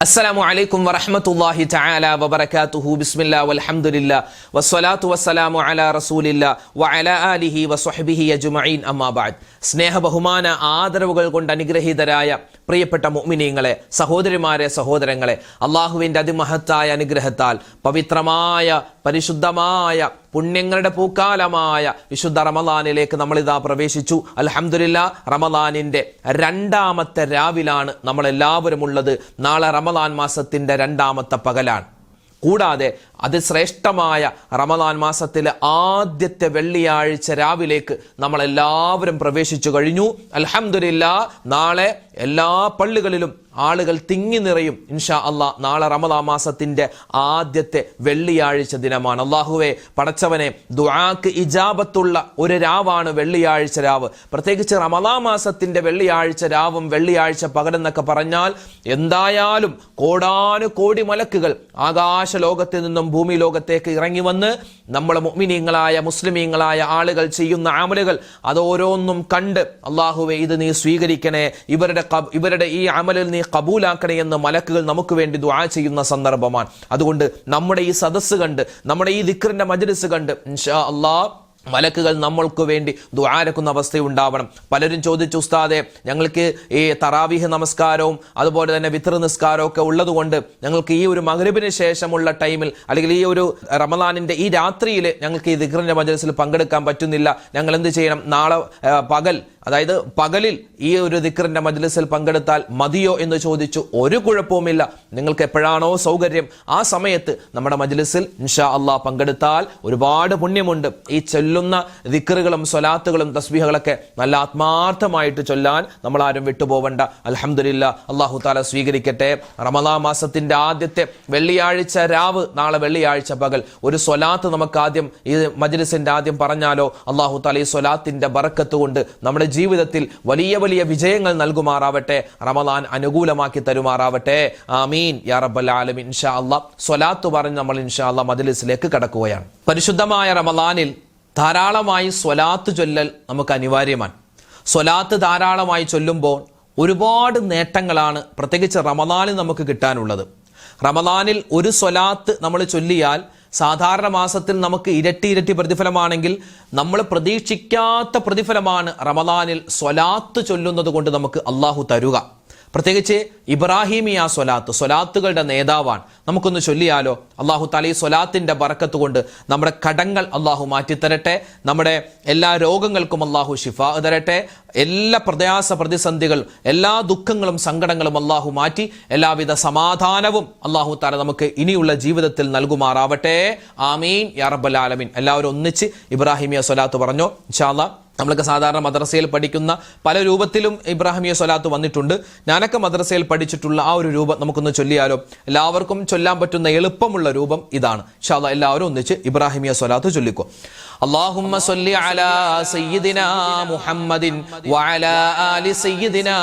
അസ്സലാമു അലൈക്കും വറഹ്മത്തുള്ളാഹി തആല വബറകാതുഹു. ബിസ്മില്ലാഹി വൽഹംദുലില്ലാഹി വസ്സലാത്തു വസ്സലാമു അലാ റസൂലില്ലാഹി വഅലാ ആലിഹി വസ്വഹ്ബിഹി അജ്മഈൻ. അമ്മാ ബഅദ്. സ്നേഹ ബഹുമാന ആദരവുകൾ കൊണ്ട് അനുഗ്രഹീതരായ പ്രിയപ്പെട്ട മുഅ്മിനീങ്ങളെ, സഹോദരിമാരെ, സഹോദരങ്ങളെ, അല്ലാഹുവിന്റെ അതിമഹത്തായ അനുഗ്രഹത്താൽ പവിത്രമായ പരിശുദ്ധമായ പുണ്യങ്ങളുടെ പൂക്കാലമായ വിശുദ്ധ റമളാനിലേക്ക് നമ്മളിതാ പ്രവേശിച്ചു. അൽഹംദുലില്ലാഹ്, റമളാനിന്റെ രണ്ടാമത്തെ രാവിലാണ് നമ്മളെല്ലാവരും ഉള്ളത്. നാളെ റമളാൻ മാസത്തിന്റെ രണ്ടാമത്തെ പകലാണ്. കൂടാതെ അതിശ്രേഷ്ഠമായ റമളാൻ മാസത്തിലെ ആദ്യത്തെ വെള്ളിയാഴ്ച രാവിലേക്ക് നമ്മളെല്ലാവരും പ്രവേശിച്ചു കഴിഞ്ഞു. അൽഹംദുലില്ലാഹ്, നാളെ എല്ലാ പള്ളികളിലും ആളുകൾ തിങ്ങി നിറയും. ഇൻഷാ അല്ലാഹ്, നാളെ റമളാൻ മാസത്തിന്റെ ആദ്യത്തെ വെള്ളിയാഴ്ച ദിനമാണ്. അല്ലാഹുവേ പടച്ചവനെ, ദുആക്ക് ഇജാബത്തുള്ള ഒരു രാവാണ് വെള്ളിയാഴ്ച രാവ്. പ്രത്യേകിച്ച് റമളാൻ മാസത്തിന്റെ വെള്ളിയാഴ്ച രാവും വെള്ളിയാഴ്ച പകലെന്നൊക്കെ പറഞ്ഞാൽ എന്തായാലും കോടാനുകോടി മലക്കുകൾ ആകാശ ലോകത്തിൽ നിന്നും ഭൂമി ലോകത്തേക്ക് ഇറങ്ങി വന്ന് നമ്മളെ മുഅ്മിനീങ്ങളായ മുസ്ലിമീങ്ങളായ ആളുകൾ ചെയ്യുന്ന അമലുകൾ അതോരോന്നും കണ്ട്, അല്ലാഹുവേ ഇത് നീ സ്വീകരിക്കണേ, ഇവരുടെ ഈ അമലിൽ നീ കബൂലാക്കണേ എന്ന് മലക്കുകൾ നമുക്ക് വേണ്ടി ദുആ ചെയ്യുന്ന സന്ദർഭമാണ്. അതുകൊണ്ട് നമ്മുടെ ഈ സദസ്സ് കണ്ട്, നമ്മുടെ ഈ ദിക്റിന്റെ മജ്ലിസ് കണ്ട് ഇൻഷാ അല്ലാഹ് മലക്കുകൾ നമ്മൾക്ക് വേണ്ടി ദുആരക്കുന്ന അവസ്ഥയുണ്ടാവണം. പലരും ചോദിച്ചു, ഉസ്താദെ, ഞങ്ങൾക്ക് ഈ തറാവീഹ് നമസ്കാരവും അതുപോലെ തന്നെ വിത്ർ നിസ്കാരവും ഒക്കെ ഉള്ളതുകൊണ്ട് ഞങ്ങൾക്ക് ഈ ഒരു മഗ്രിബിന് ശേഷമുള്ള ടൈമിൽ അല്ലെങ്കിൽ ഈ ഒരു റമളാനിന്റെ ഈ രാത്രിയിൽ ഞങ്ങൾക്ക് ഈ ദിക്റിന്റെ മജ്ലിസിൽ പങ്കെടുക്കാൻ പറ്റുന്നില്ല. ഞങ്ങൾ എന്ത് ചെയ്യണം? നാളെ അതായത് പകലിൽ ഈ ഒരു ദിക്റിന്റെ മജ്ലിസിൽ പങ്കെടുത്താൽ മതിയോ എന്ന് ചോദിച്ചു. ഒരു കുഴപ്പവുമില്ല. നിങ്ങൾക്ക് എപ്പോഴാണോ സൗകര്യം ആ സമയത്ത് നമ്മുടെ മജ്ലിസിൽ ഇൻഷാ അല്ലാഹ് പങ്കെടുത്താൽ ഒരുപാട് പുണ്യമുണ്ട്. ഈ ചൊല്ലുന്ന ദിക്റുകളും സ്വലാത്തുകളും തസ്ബീഹുകളൊക്കെ നല്ല ആത്മാർത്ഥമായിട്ട് ചൊല്ലാൻ നമ്മൾ ആരും വിട്ടുപോവണ്ട. അൽഹംദുലില്ലാഹ്, അല്ലാഹു തആല സ്വീകരിക്കട്ടെ. റമളാൻ മാസത്തിന്റെ ആദ്യത്തെ വെള്ളിയാഴ്ച രാവ്, നാളെ വെള്ളിയാഴ്ച പകൽ ഒരു സ്വലാത്ത് നമുക്ക് ആദ്യം ഈ മജ്ലിസിന്റെ ആദ്യം പറഞ്ഞാലോ? അല്ലാഹു തആല ഈ സ്വലാത്തിന്റെ ബറക്കത്ത് കൊണ്ട് നമ്മുടെ ജീവിതത്തിൽ വലിയ വലിയ വിജയങ്ങൾ നൽകുമാറാവട്ടെ. റമളാൻ അനുകൂലമാക്കി തരുമാറാവട്ടെ. ആമീൻ യാ റബ്ബൽ ആലമീൻ. ഇൻഷാ അല്ലാഹ് സ്വലാത്ത് പറഞ്ഞ് നമ്മൾ ഇൻഷാ അല്ലാഹ് മജ്ലിസിലേക്ക് കടക്കുകയാണ്. പരിശുദ്ധമായ റമളാനിൽ ധാരാളമായി സ്വലാത്ത് ചൊല്ലൽ നമുക്ക് അനിവാര്യമാണ്. സ്വലാത്ത് ധാരാളമായി ചൊല്ലുമ്പോൾ ഒരുപാട് നേട്ടങ്ങളാണ് പ്രത്യേകിച്ച് റമളാനിൽ നമുക്ക് കിട്ടാനുള്ളത്. റമളാനിൽ ഒരു സ്വലാത്ത് നമ്മൾ ചൊല്ലിയാൽ സാധാരണ മാസത്തിൽ നമുക്ക് ഇരട്ടി പ്രതിഫലമാണെങ്കിൽ നമ്മൾ പ്രതീക്ഷിക്കാത്ത പ്രതിഫലമാണ് റമളാനിൽ സ്വലാത്ത് ചൊല്ലുന്നത് കൊണ്ട് നമുക്ക് അള്ളാഹു തരുക. പ്രത്യേകിച്ച് ഇബ്രാഹിമിയ സ്വലാത്തുകളുടെ നേതാവാണ്. നമുക്കൊന്ന് ചൊല്ലിയാലോ? അള്ളാഹു തആല ഈ സ്വലാത്തിന്റെ ബറക്കത്ത് കൊണ്ട് നമ്മുടെ കടങ്ങൾ അള്ളാഹു മാറ്റിത്തരട്ടെ. നമ്മുടെ എല്ലാ രോഗങ്ങൾക്കും അള്ളാഹു ശിഫാ തരട്ടെ. എല്ലാ പ്രതിസന്ധികൾ, എല്ലാ ദുഃഖങ്ങളും സങ്കടങ്ങളും അള്ളാഹു മാറ്റി എല്ലാവിധ സമാധാനവും അള്ളാഹു തആല നമുക്ക് ഇനിയുള്ള ജീവിതത്തിൽ നൽകുമാറാവട്ടെ. ആമീൻ യാ റബ്ബൽ ആലമീൻ. എല്ലാവരും ഒന്നിച്ച് ഇബ്രാഹിമിയ സ്വലാത്ത് പറഞ്ഞോ ഇൻഷാ അല്ലാഹ്. നമ്മളൊക്കെ സാധാരണ മദ്രസയിൽ പഠിക്കുന്ന പല രൂപത്തിലും ഇബ്രാഹിമിയ സ്വലാത്ത് വന്നിട്ടുണ്ട്. ഞാനൊക്കെ മദ്രസയിൽ പഠിച്ചിട്ടുള്ള ആ ഒരു രൂപം നമുക്കൊന്ന് ചൊല്ലിയാലോ? എല്ലാവർക്കും ചൊല്ലാൻ പറ്റുന്ന എളുപ്പമുള്ള രൂപം ഇതാണ്. ഇൻഷാ അല്ലാഹ്, എല്ലാവരും ഒന്നിച്ച് ഇബ്രാഹിമിയ സ്വലാത്ത് ചൊല്ലിക്കോ. اللهم صل على سيدنا محمد وعلى آل سيدنا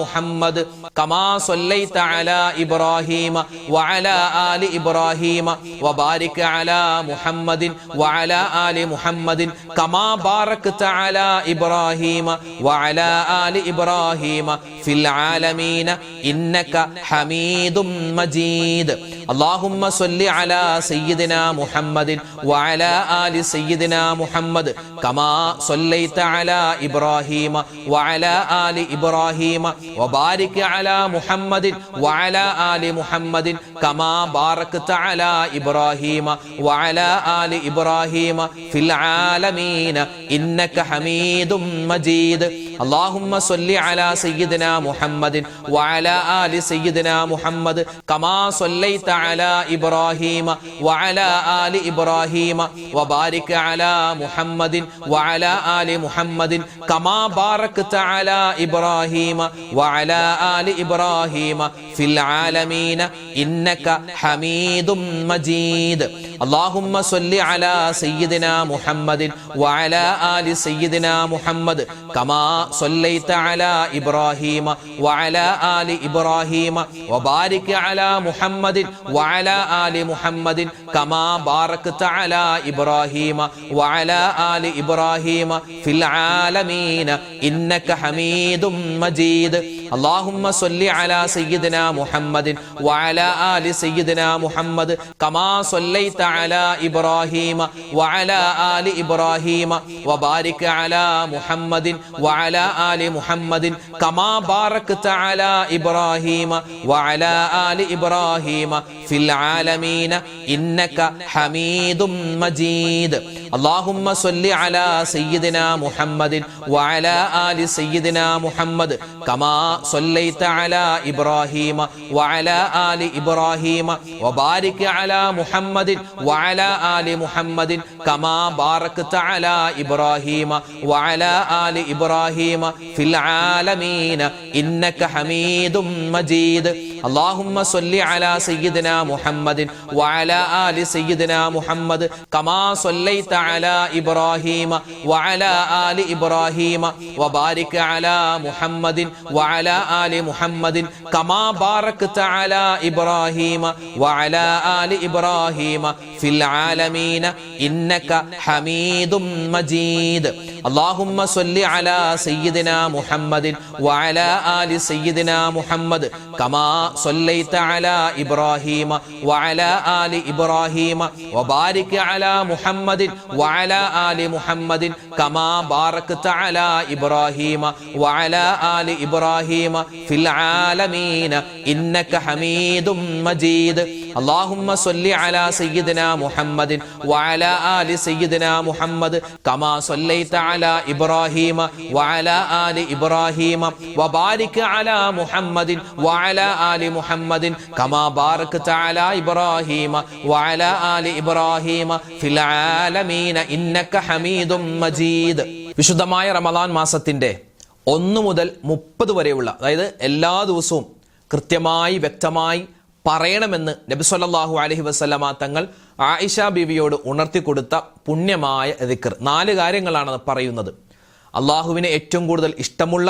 محمد كما صليت على إبراهيم وعلى آل إبراهيم وبارك على محمد وعلى آل محمد كما باركت على إبراهيم وعلى آل إبراهيم في العالمين إنك حميد مجيد. اللهم صل على سيدنا محمد وعلى آل سيدنا محمد كما صليت على إبراهيم وعلى آل إبراهيم وبارك على محمد وعلى آل محمد كما باركت على إبراهيم وعلى آل إبراهيم في العالمين إنك حميد مجيد. اللهم صل على سيدنا محمد وعلى آل سيدنا محمد كما صليت على إبراهيم وعلى آل إبراهيم وبارك على محمد وعلى آل محمد كما باركت على إبراهيم وعلى آل إبراهيم في العالمين إنك حميد مجيد. اللهم صل على سيدنا محمد وعلى آل سيدنا محمد كما صليت على إبراهيم وعلى آل إبراهيم وبارك على محمد وعلى آل محمد كما باركت على إبراهيم وعلى آل إبراهيم في العالمين إنك حميد مجيد. അല്ലാഹുമ്മ സ്വല്ലി അലാ സയ്യിദിനാ മുഹമ്മദിൻ വഅലാ ആലി സയ്യിദിനാ മുഹമ്മദ് കമാ സ്വല്ലൈത അലാ ഇബ്രാഹീമ വഅലാ ആലി ഇബ്രാഹീമ വബാരിക് അലാ മുഹമ്മദിൻ വഅലാ ആലി മുഹമ്മദിൻ കമാ ബാറക്ത അലാ ഇബ്രാഹീമ വഅലാ ആലി ഇബ്രാഹീമ ഫിൽ ആലമീന ഇന്നക ഹമീദും മജീദ്. അല്ലാഹുമ്മ സ്വല്ലി അലാ സയ്യിദിനാ മുഹമ്മദിൻ വഅലാ ആലി സയ്യിദിനാ മുഹമ്മദ് കമാ സ്വല്ലൈത അലാ ഇബ്രാഹീമ വഅലാ ആലി ഇബ്രാഹീമ വബാരിക് അലാ മുഹമ്മദിൻ വഅലാ ആലി മുഹമ്മദിൻ കമാ ബാറക്ത അലാ ഇബ്രാഹീമ വഅലാ ആലി ഇബ്രാഹീമ ഫിൽ ആലമീന ഇന്നക ഹമീദും മജീദ്. അല്ലാഹുമ്മ സ്വല്ലി അലാ സയ്യിദിനാ മുഹമ്മദിൻ വഅലാ ആലി സയ്യിദിനാ മുഹമ്മദ് കമാ സ്വല്ലൈത അലാ ഇബ്രാഹീമ വഅലാ ആലി ഇബ്രാഹീമ വബാരിക് അലാ മുഹമ്മദിൻ വഅലാ ആലി മുഹമ്മദിൻ കമാ ബാറക്ത അലാ ഇബ്രാഹീമ വഅലാ ആലി ഇബ്രാഹീമ ഫിൽ ആലമീന ഇന്നക ഹമീദും മജീദ്. അല്ലാഹുമ്മ സ്വല്ലി അലാ സയ്യിദിനാ മുഹമ്മദിൻ വഅലാ ആലി സയ്യിദിനാ മുഹമ്മദ് കമാ സ്വല്ലൈത അലാ ഇബ്രാഹീമ വഅലാ ആലി ഇബ്രാഹീമ വബാരിക് അലാ മുഹമ്മദിൻ വഅലാ ആലി മുഹമ്മദിൻ കമാ ബാറക്ത അലാ ഇബ്രാഹീമ വഅലാ ആലി ഇബ്രാഹീമ ഫിൽ ആലമീന ഇന്നക ഹമീദും മജീദ്. അല്ലാഹുമ്മ സ്വല്ലി അലാ സയ്യിദിനാ മുഹമ്മദിൻ വഅലാ ആലി സയ്യിദിനാ മുഹമ്മദ് കമാ സ്വല്ലൈത അലാ ഇബ്രാഹീമ വഅലാ ആലി ഇബ്രാഹീമ വബാരിക് അലാ മുഹമ്മദിൻ വഅലാ ആലി മുഹമ്മദിൻ കമാ ബാറക്ത അലാ ഇബ്രാഹീമ വഅലാ ആലി ഇബ്രാഹീമ ഫിൽ ആലമീന ഇന്നക ഹമീദും മജീദ്. വിശുദ്ധമായ റമളാൻ മാസത്തിന്റെ 1 മുതൽ 30 വരെയുള്ള, അതായത് എല്ലാ ദിവസവും കൃത്യമായി വ്യക്തമായി പറയണമെന്ന് നബി സല്ലല്ലാഹു അലൈഹി വസല്ലമ തങ്ങൾ ആയിഷ ബീവിയോട് ഉണർത്തിക്കൊടുത്ത പുണ്യമായ ദിക്ർ. 4 കാര്യങ്ങളാണ് പറയുന്നത്. അള്ളാഹുവിനെ ഏറ്റവും കൂടുതൽ ഇഷ്ടമുള്ള,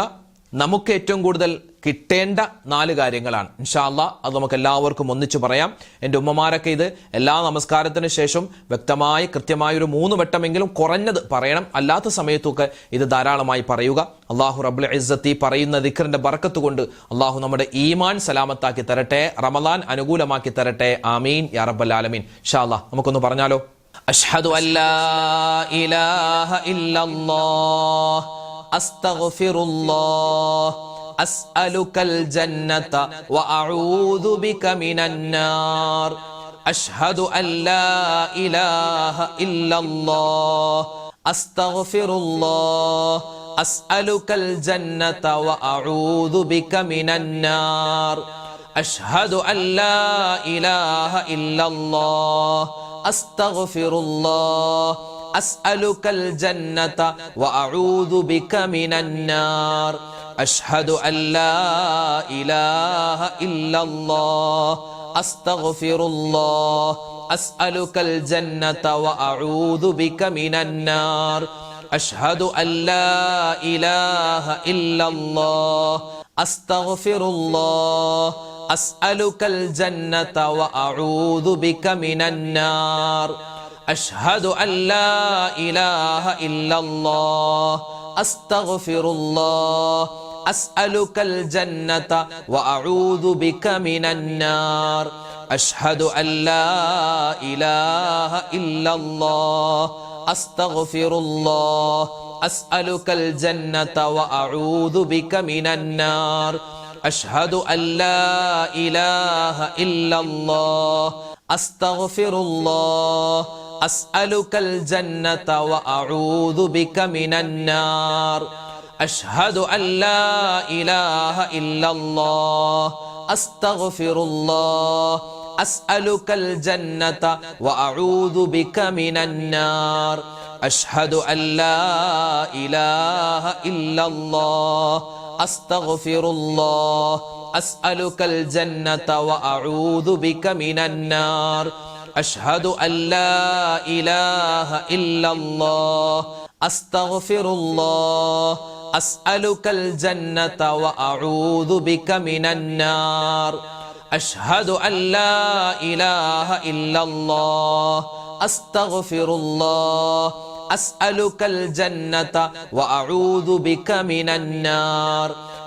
നമുക്ക് ഏറ്റവും കൂടുതൽ കിട്ടേണ്ട 4 കാര്യങ്ങളാണ്. ഇൻഷാ അല്ലാഹ് അത് നമുക്ക് എല്ലാവർക്കും ഒന്നിച്ചു പറയാം. എൻ്റെ ഉമ്മമാരൊക്കെ ഇത് എല്ലാ നമസ്കാരത്തിന് ശേഷം വ്യക്തമായി കൃത്യമായി ഒരു 3 വട്ടമെങ്കിലും കുറഞ്ഞത് പറയണം. അല്ലാത്ത സമയത്തൊക്കെ ഇത് ധാരാളമായി പറയുക. അള്ളാഹു റബ്ബുൽ ഇസ്സത്തി പറയുന്ന ദിക്റിന്റെ ബർക്കത്ത് കൊണ്ട് അള്ളാഹു നമ്മുടെ ഈമാൻ സലാമത്താക്കി തരട്ടെ, റമളാൻ അനുകൂലമാക്കി തരട്ടെ. ആമീൻ യാ റബ്ബൽ ആലമീൻ. ഇൻഷാ അല്ലാഹ് നമുക്കൊന്ന് പറഞ്ഞാലോ. അഷ്ഹദു അല്ലാ ഇലാഹ ഇല്ലല്ലാഹ് അസ്തഗ്ഫിറുല്ലാഹ് അസ്അലുകൽ ജന്നത വഅഊദു ബിക മിനന്നാർ. അഷ്ഹദു അല്ലാ ഇലാഹ ഇല്ലല്ലാഹ് അസ്തഗ്ഫിറുല്ലാഹ് അസ്അലുകൽ ജന്നത വഅഊദു ബിക മിനന്നാർ. അഷ്ഹദു അല്ലാ ഇലാഹ ഇല്ലല്ലാഹ് അസ്തഗ്ഫിറുല്ലാഹ് അസ്അലുകൽ ജന്നത വഅഊദു ബിക മിനന്നാർ. അഷ്ഹദു അല്ലാ ഇലാഹ ഇല്ലല്ലാഹ് അസ്തഗ്ഫിറുല്ലാഹ് അസ്അലുകൽ ജന്നത വഅഊദു ബിക മിനന്നാർ. അഷ്ഹദു അല്ലാ ഇലാഹ ഇല്ലല്ലാഹ് അസ്തഗ്ഫിറുല്ലാഹ് അസ്അലുകൽ ജന്നത വഅഊദു ബിക മിനന്നാർ. അഷ്ഹദു അല്ലാ ഇലാഹ ഇല്ലല്ലാഹ് അസ്തഗ്ഫിറുല്ലാഹ് അസ്അലുകൽ ജന്നത വഅഊദു ബിക മിനന്നാർ. അഷ്ഹദു അല്ലാ ഇലാഹ ഇല്ലല്ലാഹ് അസ്തഗ്ഫിറുല്ലാഹ് അസ്അലുകൽ ജന്നത വഅഊദു ബിക മിനന്നാർ. അഷ്ഹദു അല്ലാ ഇലാഹ ഇല്ലല്ലാഹ് അസ്തഗ്ഫിറുല്ലാഹ് അസ്അലുകൽ ജന്നത വഅഊദു ബിക മിനന്നാർ. അഷ്ഹദു അല്ലാ ഇലാഹ ഇല്ലല്ലാഹ് അസ്തഗ്ഫിറുല്ലാഹ് അസ്അലുകൽ ജന്നത വഅഊദു ബിക മിനന്നാർ. അഷ്ഹദു അല്ലാ ഇലാഹ ഇല്ലല്ലാഹ് അസ്തഗ്ഫിറുല്ലാഹ് അസ്അലുകൽ ജന്നത വഅഊദു ബിക മിനന്നാർ. അഷ്ഹദു അല്ലാ ഇലാഹ ഇല്ലല്ലാഹ് അസ്തഗ്ഫിറുല്ലാഹ് അസ്അലുകൽ ജന്നത വഅഊദു ബിക മിനന്നാർ. അഷ്ഹദു അല്ലാ ഇലാഹ ഇല്ലല്ലാഹ് അസ്തഗ്ഫിറുല്ലാഹ് അസ്അലുകൽ ജന്നത വഅഊദു ബിക മിനന്നാർ.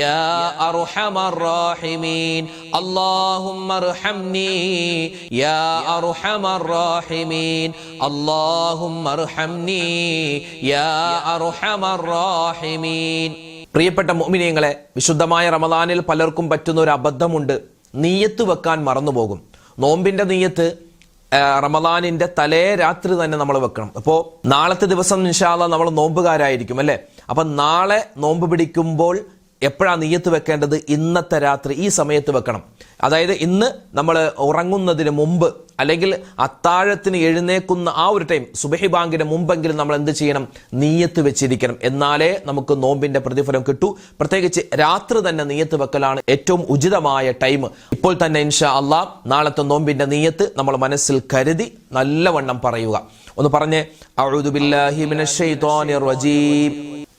യാ അർഹമർ റാഹിമീൻ. അല്ലാഹുമ്മ അർഹംനി യാ അർഹമർ റാഹിമീൻ. അല്ലാഹുമ്മ അർഹംനി യാ അർഹമർ റാഹിമീൻ. പ്രിയപ്പെട്ട മുഅ്മിനീങ്ങളെ, വിശുദ്ധമായ റമദാനിൽ പലർക്കും പറ്റുന്ന ഒരു അബദ്ധമുണ്ട്. നിയ്യത്ത് വെക്കാൻ മറന്നുപോകും. നോമ്പിന്റെ നിയ്യത്ത് റമദാനിന്റെ തലേ രാത്രി തന്നെ നമ്മൾ വെക്കണം. അപ്പോൾ നാളത്തെ ദിവസം ഇൻഷാ അല്ലാഹ് നമ്മൾ നോമ്പുകാരായിരിക്കും അല്ലേ? അപ്പൊ നാളെ നോമ്പ് പിടിക്കുമ്പോൾ എപ്പോഴാണ് നിയ്യത്ത് വെക്കേണ്ടത്? ഇന്നത്തെ രാത്രി ഈ സമയത്ത് വെക്കണം. അതായത് ഇന്ന് നമ്മൾ ഉറങ്ങുന്നതിന് മുമ്പ് അല്ലെങ്കിൽ അത്താഴത്തിന് എഴുന്നേക്കുന്ന ആ ഒരു ടൈം, സുബഹി ബാങ്കിന് മുമ്പെങ്കിലും നമ്മൾ എന്ത് ചെയ്യണം? നിയ്യത്ത് വെച്ചിരിക്കണം. എന്നാലേ നമുക്ക് നോമ്പിന്റെ പ്രതിഫലം കിട്ടൂ. പ്രത്യേകിച്ച് രാത്രി തന്നെ നിയ്യത്ത് വെക്കലാണ് ഏറ്റവും ഉചിതമായ ടൈം. ഇപ്പോൾ തന്നെ ഇൻഷാ അല്ലാഹ് നാളത്തെ നോമ്പിന്റെ നിയ്യത്ത് നമ്മൾ മനസ്സിൽ കരുതി നല്ലവണ്ണം പറയുക. ഒന്ന് പറഞ്ഞേ, അഊദു ബില്ലാഹി മിനശ് ശൈത്വാനിർ റജീം,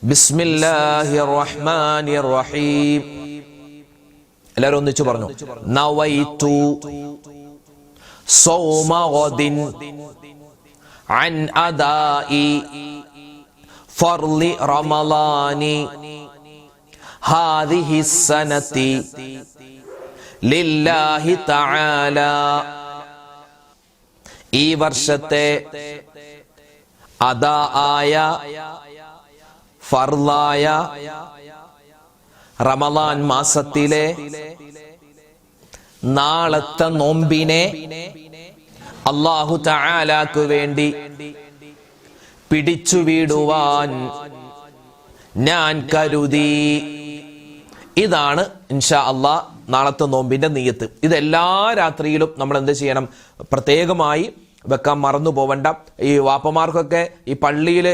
ബിസ്മില്ലാഹിർ റഹ്മാനിർ റഹീം. എല്ലാവരും ഒന്നിച്ചു പറഞ്ഞു. നവൈതു സൗമ ഗദിൻ അൻ അദാഇ ഫർളി റമളാനി ഹാദിഹി സനതി ലില്ലാഹി തആല. ഈ വർഷത്തെ അദാ ആയ ഫർളായ റമളാൻ മാസത്തിലെ നാളത്തെ നോമ്പിനെ അല്ലാഹു തആലാക്ക് വേണ്ടി പിടിച്ചുവിടുവാൻ ഞാൻ കരുതി. ഇതാണ് ഇൻഷാ അല്ലാഹ് നാളത്തെ നോമ്പിന്റെ നിയ്യത്ത്. ഇത് എല്ലാ രാത്രിയിലും നമ്മൾ എന്ത് ചെയ്യണം? പ്രത്യേകമായി വെക്കാൻ മറന്നു പോവണ്ട. ഈ വാപ്പമാർക്കൊക്കെ ഈ പള്ളിയിൽ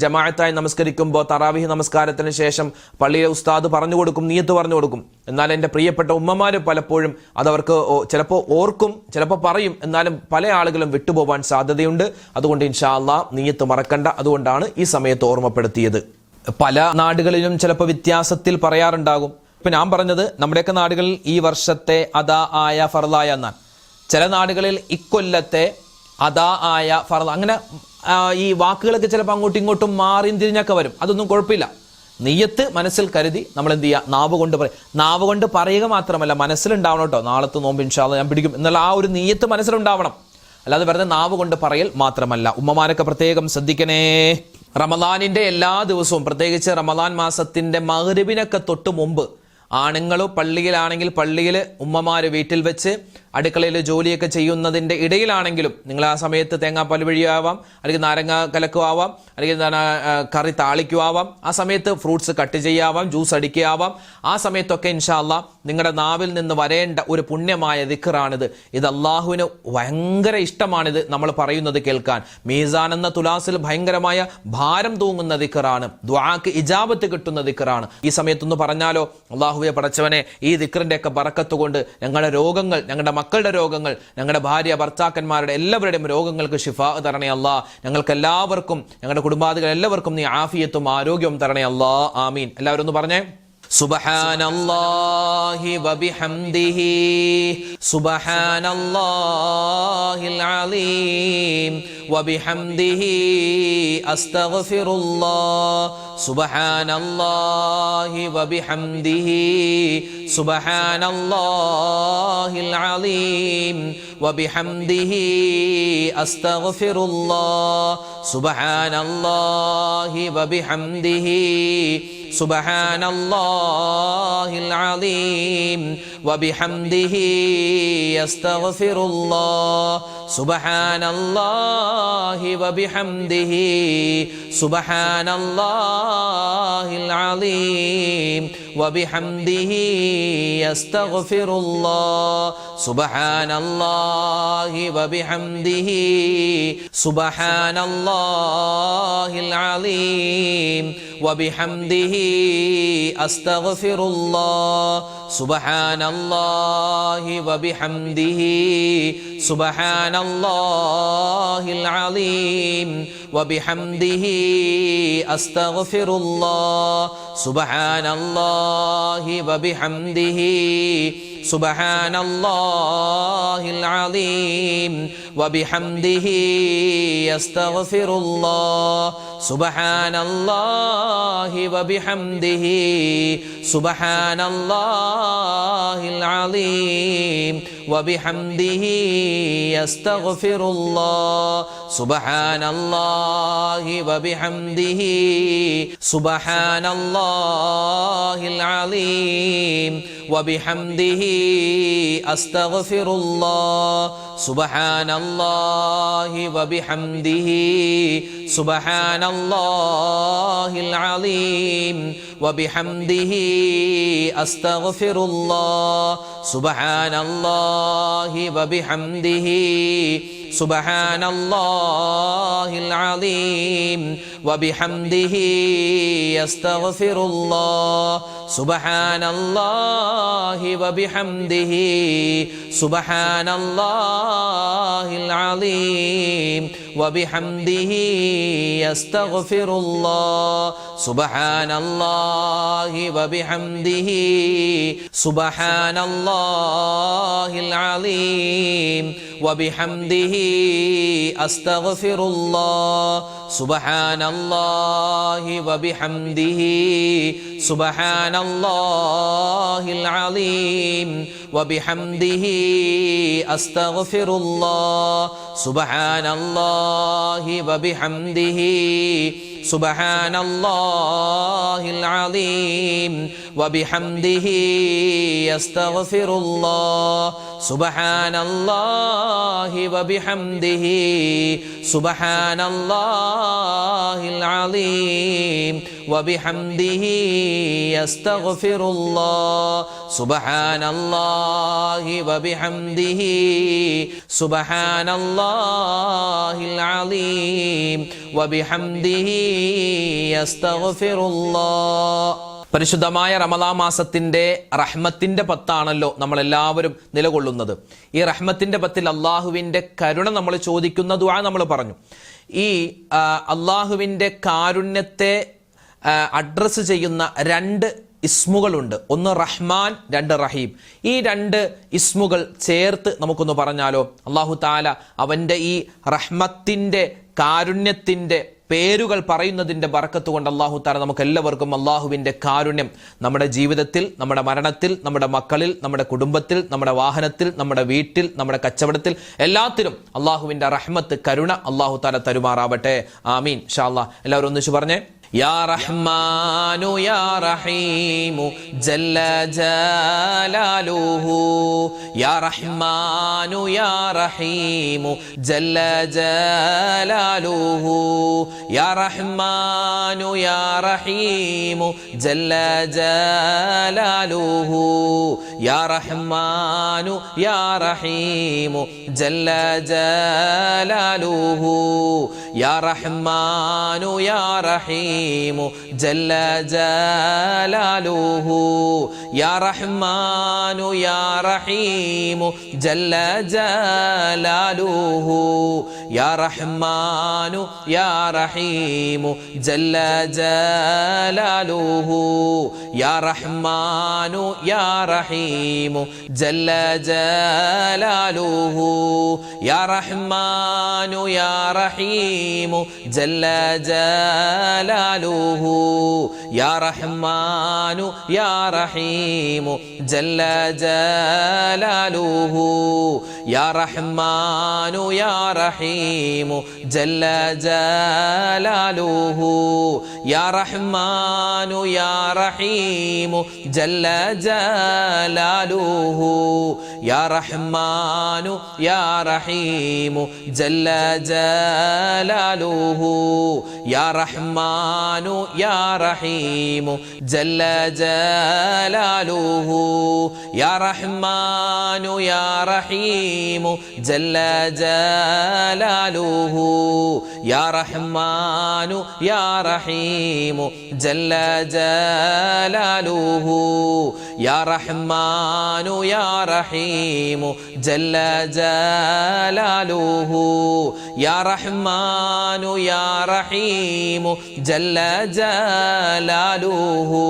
ജമാഅത്തായി നമസ്കരിക്കുമ്പോൾ തറാവീഹ് നമസ്കാരത്തിന് ശേഷം പള്ളിയിലെ ഉസ്താദ് പറഞ്ഞു കൊടുക്കും, നിയ്യത്ത് പറഞ്ഞു കൊടുക്കും. എന്നാൽ എൻ്റെ പ്രിയപ്പെട്ട ഉമ്മമാർ പലപ്പോഴും അതവർക്ക് ചിലപ്പോൾ ഓർക്കും, ചിലപ്പോൾ പറയും, എന്നാലും പല ആളുകളും വിട്ടുപോകാൻ സാധ്യതയുണ്ട്. അതുകൊണ്ട് ഇൻഷാ അല്ലാഹ് നിയ്യത്ത് മറക്കണ്ട. അതുകൊണ്ടാണ് ഈ സമയത്ത് ഓർമ്മപ്പെടുത്തിയത്. പല നാടുകളിലും ചിലപ്പോൾ വ്യത്യാസത്തിൽ പറയാറുണ്ടാകും. ഇപ്പം ഞാൻ പറഞ്ഞത് നമ്മുടെയൊക്കെ നാടുകളിൽ ഈ വർഷത്തെ അദാ ആയ ഫർളായ എന്നാണ്. ചില നാടുകളിൽ ഇക്കൊല്ലത്തെ അദാ ആയ ഫർള, അങ്ങനെ ഈ വാക്കുകളൊക്കെ ചിലപ്പോൾ അങ്ങോട്ടും ഇങ്ങോട്ടും മാറിയും തിരിഞ്ഞൊക്കെ വരും. അതൊന്നും കുഴപ്പമില്ല. നിയ്യത്ത് മനസ്സിൽ കരുതി നമ്മൾ എന്ത് ചെയ്യുക? നാവ് കൊണ്ട് പറയും. നാവ് കൊണ്ട് പറയുക മാത്രമല്ല, മനസ്സിലുണ്ടാവണം കേട്ടോ. നാളത്തെ നോമ്പ് ഇൻഷാ അല്ലാഹ് ഞാൻ പിടിക്കും എന്നുള്ള ആ ഒരു നിയ്യത്ത് മനസ്സിലുണ്ടാവണം. അല്ലാതെ വെറുതെ നാവ് കൊണ്ട് പറയൽ മാത്രമല്ല. ഉമ്മമാരൊക്കെ പ്രത്യേകം ശ്രദ്ധിക്കണേ. റമദാനിന്റെ എല്ലാ ദിവസവും, പ്രത്യേകിച്ച് റമദാൻ മാസത്തിന്റെ മഗ്രിബിനൊക്കെ തൊട്ട് മുമ്പ് ആണുങ്ങൾ പള്ളിയിലാണെങ്കിൽ പള്ളിയിൽ, ഉമ്മമാര് വീട്ടിൽ വെച്ച് അടുക്കളയിൽ ജോലിയൊക്കെ ചെയ്യുന്നതിൻ്റെ ഇടയിലാണെങ്കിലും നിങ്ങൾ ആ സമയത്ത് തേങ്ങാപ്പാൽ വഴിയാവാം, അല്ലെങ്കിൽ നാരങ്ങ കലക്കുവാവാം, അല്ലെങ്കിൽ എന്താണ് കറി താളിക്കുവാവാം, ആ സമയത്ത് ഫ്രൂട്ട്സ് കട്ട് ചെയ്യാവാം, ജ്യൂസ് അടിക്കാവാം. ആ സമയത്തൊക്കെ ഇൻഷാ അല്ലാഹ് നിങ്ങളുടെ നാവിൽ നിന്ന് വരേണ്ട ഒരു പുണ്യമായ ദിക്റാണിത്. ഇത് അള്ളാഹുവിന് ഭയങ്കര ഇഷ്ടമാണിത് നമ്മൾ പറയുന്നത് കേൾക്കാൻ. മീസാൻ എന്ന തുലാസിൽ ഭയങ്കരമായ ഭാരം തൂങ്ങുന്ന ദിക്റാണ്. ദുആക്ക് ഇജാബത്ത് കിട്ടുന്ന ദിക്റാണ്. ഈ സമയത്തൊന്ന് പറഞ്ഞാലോ, അള്ളാഹുവെ പടച്ചവനെ, ഈ ദിക്റിന്റെ ഒക്കെ ബറക്കത്ത് കൊണ്ട് ഞങ്ങളുടെ രോഗങ്ങൾ, ഞങ്ങളുടെ മക്കളുടെ രോഗങ്ങൾ, ഞങ്ങളുടെ ഭാര്യ ഭർത്താക്കന്മാരുടെ എല്ലാവരുടെയും രോഗങ്ങൾക്ക് ശിഫാ തരണേ അല്ലാ. ഞങ്ങൾക്ക് എല്ലാവർക്കും, ഞങ്ങളുടെ കുടുംബാദികൾ എല്ലാവർക്കും നീ ആഫിയത്തും ആരോഗ്യവും തരണേ അല്ലാ. ആമീൻ. എല്ലാവരും ഒന്ന് പറഞ്ഞേ. സുബ്ഹാനല്ലാഹി വബിഹംദിഹി സുബ്ഹാനല്ലാഹിൽ അലീം വബിഹംദിഹി അസ്തഗ്ഫിറുല്ലാഹ് സുബ്ഹാനല്ലാഹി വബിഹംദിഹി സുബ്ഹാനല്ലാഹിൽ അലീം വബിഹംദിഹി അസ്തഗ്ഫിറുല്ലാഹ് സുബ്ഹാനല്ലാഹി വബിഹംദിഹി സുബ്ഹാനല്ലാഹിൽ അലീം വബിഹംദിഹി അസ്തഗ്ഫിറുല്ലാഹ് സുബ്ഹാനല്ലാഹി വബിഹംദിഹി സുബ്ഹാനല്ലാഹിൽ അലീം വബിഹംദിഹി അസ്തഗ്ഫിറുല്ലാഹ് സുബ്ഹാനല്ലാഹി വബിഹംദിഹി സുബ്ഹാനല്ലാഹിൽ അലീം വബിഹംദിഹി അസ്തഗ്ഫിറുല്ലാഹ് സുബ്ഹാനല്ലാഹി വബിഹംദിഹി സുബ്ഹാനല്ലാഹിൽ അലീം വബിഹംദിഹി അസ്തഗ്ഫിറുല്ലാഹ് സുബ്ഹാനല്ലാഹി വബിഹംദിഹി സുബ്ഹാനല്ലാഹിൽ അലീം വബിഹംദിഹി അസ്തഗ്ഫിറുല്ലാഹ് സുബ്ഹാനല്ലാഹി വബിഹംദിഹി സുബ്ഹാനല്ലാഹിൽ അലീം വബിഹംദിഹി അസ്തഗ്ഫിറുല്ലാഹ് സുബ്ഹാനല്ലാഹി വബിഹംദിഹി സുബ്ഹാനല്ലാഹിൽ അലീം വബിഹംദിഹി അസ്തഗ്ഫിറുല്ലാഹ് സുബ്ഹാനല്ലാഹി വബിഹംദിഹി സുബ്ഹാനല്ലാഹിൽ അലീം വബിഹംദിഹി അസ്തഗ്ഫിറുല്ലാഹ് സുബ്ഹാനല്ലാഹി വബിഹംദിhi സുബ്ഹാനല്ലാഹിൽ അലീം വബിഹംദിhi അസ്തഗ്ഫിറുല്ലാഹ് സുബ്ഹാനല്ലാഹി വബിഹംദിhi സുബ്ഹാനല്ലാഹിൽ അലീം വബിഹംദിhi അസ്തഗ്ഫിറുല്ലാഹ് സുബ്ഹാനല്ലാഹി വബിഹംദിhi സുബ്ഹാനല്ലാഹിൽ അലീം വബിഹംദിhi അസ്തഗ്ഫിറുല്ലാഹ് സുബ്ഹാനല്ലാഹി വബിഹംദിhi സുബ്ഹാനല്ലാഹിൽ അലീം വബിഹംദിhi അസ്തഗ്ഫിറുല്ലാഹ് സുബ്ഹാനല്ലാഹി വബിഹംദിhi സുബ്ഹാനല്ലാഹിൽ അലീം വബിഹംദിhi അസ്തഗ്ഫിറുല്ലാഹ് സുബ്ഹാനല്ലാഹി വബിഹംദിhi സുബ്ഹാനല്ലാഹിൽ അലീം വബിഹംദിhi അസ്തഗ്ഫിറുല്ലാഹ് സുബ്ഹാനല്ലാഹി വബിഹംദിhi സുബ്ഹാനല്ലാഹിൽ അലീം വബിഹംദിhi അസ്തഗ്ഫിറുല്ലാഹ്. പരിശുദ്ധമായ റമളാൻ മാസത്തിന്റെ റഹ്മത്തിന്റെ പത്താണല്ലോ നമ്മൾ എല്ലാവരും നിലകൊള്ളുന്നത്. ഈ റഹ്മത്തിന്റെ പത്തിൽ അള്ളാഹുവിന്റെ കരുണ നമ്മൾ ചോദിക്കുന്ന ദുആ നമ്മൾ പറഞ്ഞു. ഈ അള്ളാഹുവിന്റെ കാരുണ്യത്തെ അഡ്രസ്സ് ചെയ്യുന്ന രണ്ട് ഇസ്മുകളുണ്ട്. ഒന്ന് റഹ്മാൻ, രണ്ട് റഹീം. ഈ രണ്ട് ഇസ്മുകൾ ചേർത്ത് നമുക്കൊന്ന് പറഞ്ഞാലോ? അള്ളാഹു താല അവന്റെ ഈ റഹ്മത്തിന്റെ കാരുണ്യത്തിന്റെ പേരുകൾ പറയുന്നതിന്റെ ബർക്കത്ത് കൊണ്ട് അള്ളാഹു താല നമുക്ക് എല്ലാവർക്കും അള്ളാഹുവിന്റെ കാരുണ്യം നമ്മുടെ ജീവിതത്തിൽ, നമ്മുടെ മരണത്തിൽ, നമ്മുടെ മക്കളിൽ, നമ്മുടെ കുടുംബത്തിൽ, നമ്മുടെ വാഹനത്തിൽ, നമ്മുടെ വീട്ടിൽ, നമ്മുടെ കച്ചവടത്തിൽ, എല്ലാത്തിലും അള്ളാഹുവിന്റെ റഹ്മത്ത്, കരുണ അള്ളാഹു താല തരുമാറാവട്ടെ. ആമീൻ. ഇൻഷാ അല്ലാഹ്. എല്ലാവരും ഒന്നിച്ച് പറഞ്ഞേ. യാ റഹ്മാനു യാ റഹീമു ജല്ല ജലാലുഹു യാ റഹ്മാനു യാ റഹീമു ജല്ല ജലാലുഹു യാ റഹ്മാനു യാ റഹീമു ജല്ല ജലാലുഹു യാ റഹ്മാനു യാ റഹീമു ജല്ല ജലാലുഹു യാ റഹ്മാനു യാ റഹീം ജല്ല ജലാലുഹു യാ റഹ്മാനു യാ റഹീമു ജല്ല ജലാലുഹു യാ റഹ്മാനു യാ റഹീമു ജല്ല ജലാലുഹു യാ റഹ്മാനു യാ റഹീമു ജല്ല ജലാലുഹു യാ റഹ്മാനു യാ റഹീമു ജല്ല ജലാലുഹു യാ റഹ്മാനു യാ റഹീമു ജല്ല ജലാലുഹു യാ റഹ്മാനു യാ റഹീമു ജല്ല ജലാലുഹു യാ റഹ്മാനു യാ റഹീമു ജല്ല ജലാലുഹു യാ റഹ്മാനു യാ റഹീമു ജല്ല ജലാലുഹു യാ റഹ്മാനു യാ റഹീമു ജല്ല ജലാലുഹു യാ റഹ്മാനു യാ റഹീമു ജല്ല ജലാലുഹു യാ റഹ്മാനു യാ റഹീമു ജല്ല ജലാലുഹു യാ റഹ്മാനു യാ റഹീമു ജല്ല ജലാലുഹു യാ റഹ്മാനു യാ റഹീമു ജല്ല ജലാലുഹു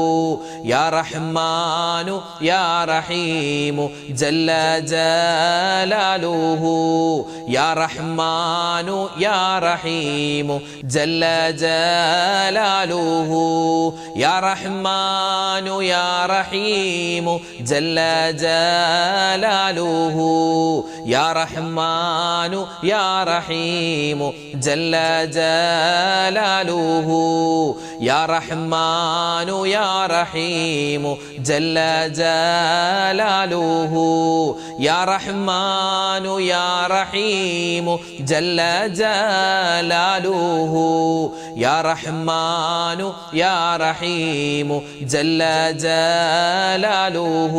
يا رحمن يا رحيم جل جلاله يا رحمن يا رحيم جل جلاله يا رحمن يا رحيم جل جلاله يا رحمن يا رحيم جل جلاله يا رحمن يا رحيم جل جلاله يا رحمن يا رحيم جل جلاله يا رحمن يا رحيم جل جلاله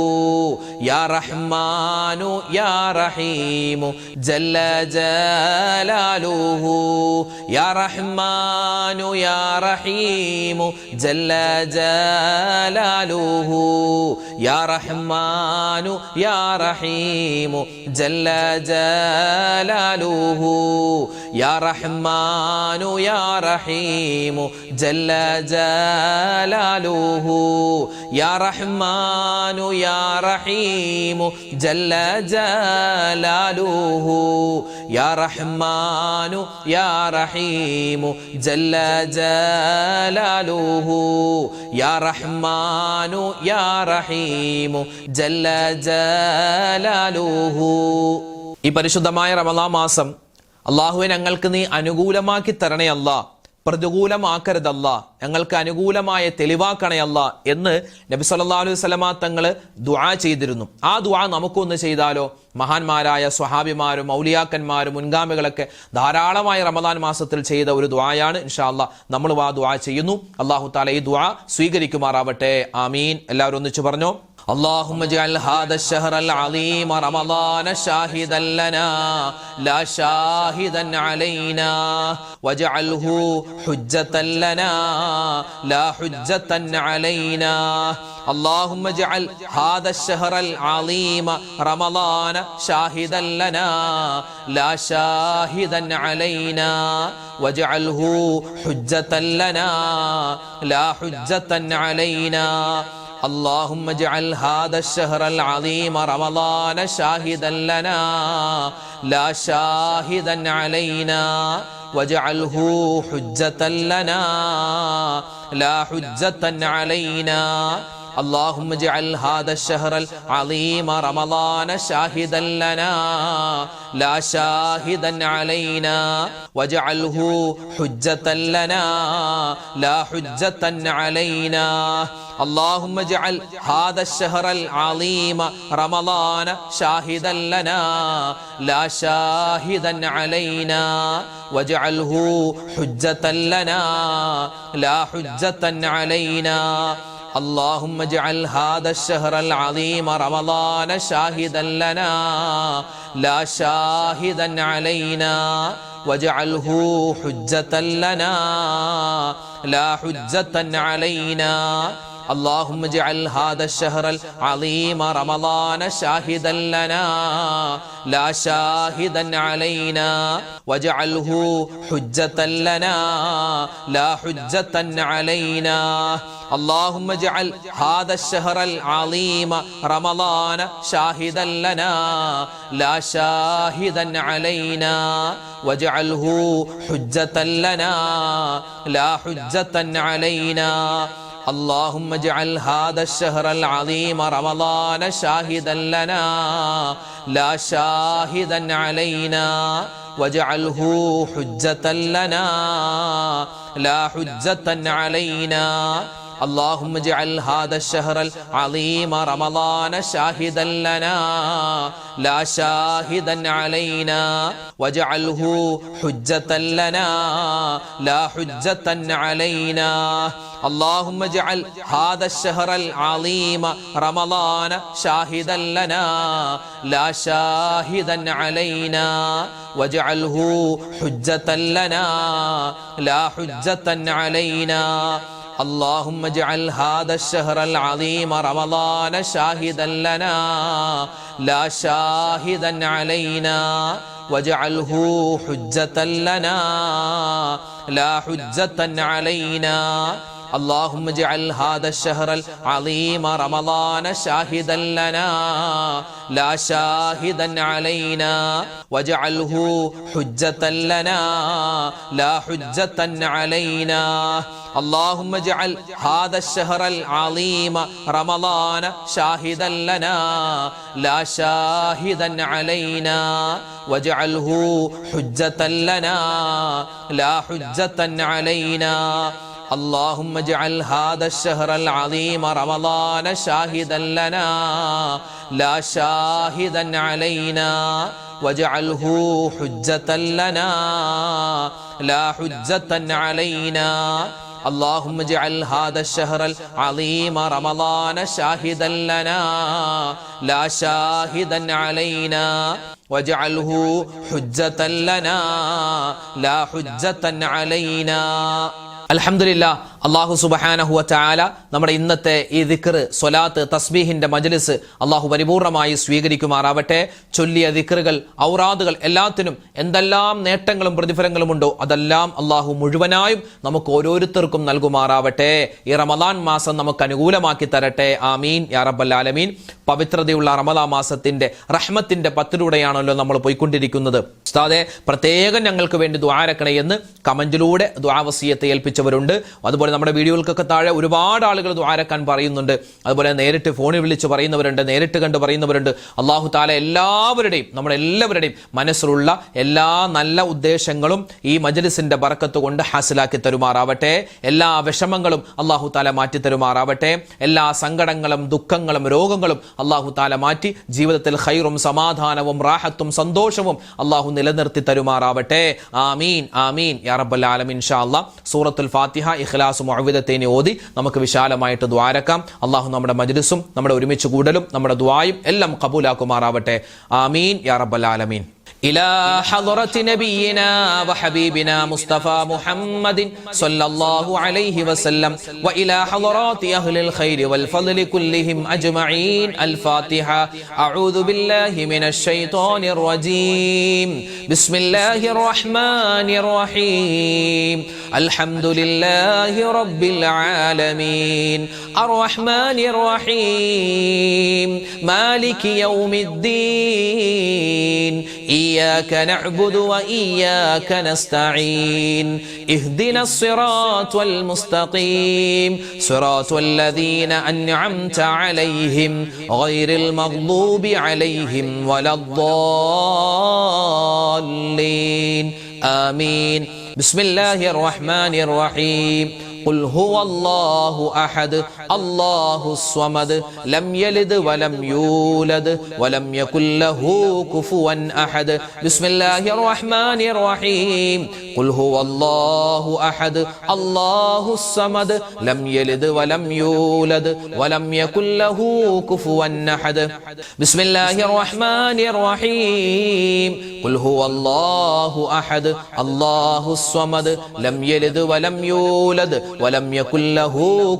يا رحمن يا رحيم جل جلاله يا رحمن يا رحيم جل جلاله يا رحمن يا رحيم جل جلاله يا رحمن يا رحيم جل جلاله يا رحمن يا رحيم جل جلاله يا رحمن يا رحيم جل جلاله يا رحمن يا رحيم جل جلاله. ഈ പരിശുദ്ധമായ റമളാൻ മാസം അല്ലാഹുവേ ഞങ്ങൾക്ക് നീ അനുകൂലമാക്കി തരണേ അല്ലാ, പ്രതികൂലമാക്കരുതല്ല, ഞങ്ങൾക്ക് അനുകൂലമായ തെളിവാക്കണയല്ല എന്ന് നബി സല്ലല്ലാഹു അലൈഹി വസല്ലമ തങ്ങൾ ദുആ ചെയ്തിരുന്നു. ആ ദുആ നമുക്കൊന്ന് ചെയ്താലോ? മഹാന്മാരായ സ്വഹാബിമാരും ഔലിയാക്കന്മാരും മുൻഗാമികളൊക്കെ ധാരാളമായി റമദാൻ മാസത്തിൽ ചെയ്ത ഒരു ദുആയാണ്. ഇൻഷാ അല്ലാഹ് നമ്മളും ആ ദുആ ചെയ്യുന്നു. അല്ലാഹു തആല ഈ ദുആ സ്വീകരിക്കുമാറാവട്ടെ. ആമീൻ. എല്ലാവരും ഒന്നിച്ചു പറഞ്ഞോ. اللهم اجعل هذا الشهر العظيم رمضان شاهدا لنا لا شاهدا علينا واجعله حجة لنا لا حجة علينا. اللهم اجعل هذا الشهر العظيم رمضان شاهدا لنا لا شاهدا علينا واجعله حجة لنا لا حجة علينا. اللهم اجعل هذا الشهر العظيم رمضان شاهدا لنا لا شاهدا علينا واجعله حجة لنا لا حجة علينا. اللهم اجعل هذا الشهر العظيم رمضان شاهدا لنا لا شاهدا علينا واجعله حجة لنا لا حجة علينا. اللهم اجعل هذا الشهر العظيم رمضان شاهدا لنا لا شاهدا علينا واجعله حجة لنا لا حجة علينا. اللهم اجعل هذا الشهر العظيم رمضان شاهدا لنا لا شاهدا علينا واجعله حجة لنا لا حجة علينا. اللهم اجعل هذا الشهر العظيم رمضان شاهدا لنا لا شاهدا علينا واجعله حجة لنا لا حجة علينا. اللهم اجعل هذا الشهر العظيم رمضان شاهدا لنا لا شاهدا علينا واجعله حجة لنا لا حجة علينا. اللهم اجعل هذا الشهر العظيم رمضان شاهدا لنا لا شاهدا علينا واجعله حجة لنا لا حجة علينا. اللهم اجعل هذا الشهر العظيم رمضان شاهدا لنا لا شاهدا علينا واجعله حجة لنا لا حجة علينا. اللهم اجعل هذا الشهر العظيم رمضان شاهدا لنا لا شاهدا علينا واجعله حجة لنا لا حجة علينا. اللهم اجعل هذا الشهر العظيم رمضان شاهدا لنا لا شاهدا علينا واجعله حجة لنا لا حجة علينا. اللهم اجعل هذا الشهر العظيم رمضان شاهدا لنا لا شاهدا علينا واجعله حجة لنا لا حجة علينا اللهم اجعل هذا الشهر العظيم رمضان شاهدا لنا لا شاهدا علينا واجعله حجة لنا لا حجة علينا اللهم اجعل هذا الشهر العظيم رمضان شاهدا لنا لا شاهدا علينا واجعله حجة لنا لا حجة علينا اللهم اجعل هذا الشهر العظيم رمضان شاهدا لنا لا شاهدا علينا واجعله حجة لنا لا حجة علينا അൽഹംദുലില്ലാഹ് അല്ലാഹു സുബ്ഹാനഹു വ തആല നമ്മുടെ ഇന്നത്തെ ഈ ദിക്ർ സ്വലാത്ത് തസ്ബീഹിന്റെ മജ്ലിസ് അല്ലാഹു പരിപൂർണമായി സ്വീകരിക്കുമാറാവട്ടെ. ചൊല്ലിയ ദിക്റുകൾ ഔറാദുകൾ എല്ലാത്തിനും എന്തെല്ലാം നേട്ടങ്ങളും പ്രതിഫലങ്ങളും ഉണ്ടോ അതെല്ലാം അല്ലാഹു മുഴുവനായും നമുക്ക് ഓരോരുത്തർക്കും നൽകുമാറാവട്ടെ. ഈ റമദാൻ മാസം നമുക്ക് അനുകൂലമാക്കി തരട്ടെ. ആമീൻ യാ റബ്ബൽ ആലമീൻ. പവിത്രതയുള്ള റമദാൻ മാസത്തിന്റെ റഹ്മത്തിന്റെ പത്തിലൂടെയാണല്ലോ നമ്മൾ പോയിക്കൊണ്ടിരിക്കുന്നത്. ഉസ്താദെ പ്രത്യേകം ഞങ്ങൾക്ക് വേണ്ടി ദുആരക്കണേ എന്ന് കമന്റിലൂടെ ദുആ വസിയത്ത് ഏൽപ്പിച്ചവരുണ്ട്. അതുപോലെ നമ്മുടെ വീഡിയോകൾക്കൊക്കെ താഴെ ഒരുപാട് ആളുകൾ ദുആരക്കാൻ പറയുന്നുണ്ട്. അതുപോലെ നേരിട്ട് ഫോണിൽ വിളിച്ച് പറയുന്നവരുണ്ട്, നേരിട്ട് കണ്ട് പറയുന്നവരുണ്ട്. അല്ലാഹു തആല എല്ലാവരുടെയും നമ്മുടെ എല്ലാവരുടെയും മനസ്സിലുള്ള എല്ലാ നല്ല ഉദ്ദേശങ്ങളും ഈ മജ്ലിസിന്റെ ബറക്കത്ത് കൊണ്ട് ഹാസിലാക്കി തരുമാറാവട്ടെ. എല്ലാ വിഷമങ്ങളും അല്ലാഹു തആല മാറ്റി തരുമാറാവട്ടെ. എല്ലാ സങ്കടങ്ങളും ദുഃഖങ്ങളും രോഗങ്ങളും അല്ലാഹു തആല മാറ്റി ജീവിതത്തിൽ ഖൈറും സമാധാനവും റാഹത്തും സന്തോഷവും അല്ലാഹു നിലനിർത്തി തരുമാറാവട്ടെ. ആമീൻ ആമീൻ യാ റബ്ബൽ ആലമീൻ. ഇൻഷാ അല്ലാഹ് സൂറത്തുൽ ഫാത്തിഹ ഇഖ്ലാസ് മുഅവ്വിദത്തൈനി ഓതി നമുക്ക് വിശാലമായിട്ട് ദുആരക്കാം. അല്ലാഹു നമ്മുടെ മജ്ലിസും നമ്മുടെ ഒരുമിച്ച് കൂടലും നമ്മുടെ ദുആയും എല്ലാം ഖബൂലാക്കുമാറാവട്ടെ. ആമീൻ യാ റബ്ബൽ ആലമീൻ. إلى حضرة نبينا وحبيبنا مصطفى محمد صلى الله عليه وسلم وإلى حضرات أهل الخير والفضل كلهم أجمعين. الفاتحة. أعوذ بالله من الشيطان الرجيم. بسم الله الرحمن الرحيم. الحمد لله رب العالمين الرحمن الرحيم مالك يوم الدين إياك نعبد وإياك نستعين اهدنا الصراط المستقيم صراط الذين أنعمت عليهم غير المغضوب عليهم ولا الضالين آمين. بسم الله الرحمن الرحيم. قل هو الله أحد الله الصمد لم يلد ولم يولد ولم يكن له كفوا أحد. بسم الله الرحمن الرحيم. قل هو الله أحد الله الصمد لم يلد ولم يولد ولم يكن له كفوا أحد. بسم الله الرحمن الرحيم. قل هو الله أحد الله الصمد لم يلد ولم يولد ولم يكن له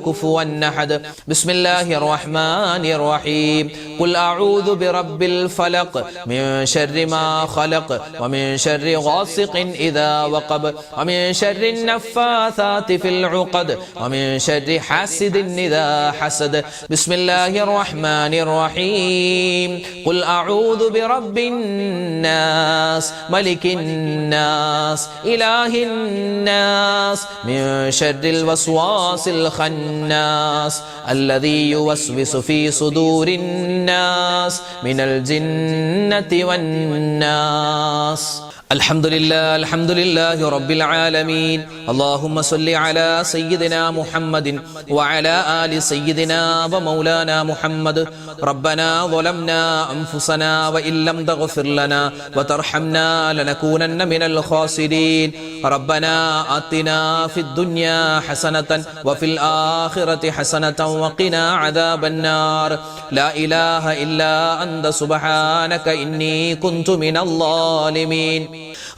كفوا أحد. بسم الله الرحمن الرحيم. قل أعوذ برب الفلق من شر ما خلق ومن شر غاسق إذا وقب ومن شر النفاثات في العقد ومن شر حاسد إذا حسد. بسم الله الرحمن الرحيم. قل أعوذ برب الناس ملك الناس إله الناس من شر الوسواس الخناس الذي يوسوس في صدور الناس من الجنة والناس. الحمد لله رب العالمين. اللهم صل على سيدنا محمد وعلى آل سيدنا ومولانا محمد. ربنا ظلمنا أنفسنا وإن لم تغفر لنا وترحمنا لنكونن من الخاسرين. ربنا آتنا في الدنيا حسنة وفي الآخرة حسنة وقنا عذاب النار. لا إله إلا أنت سبحانك إني كنت من الظالمين.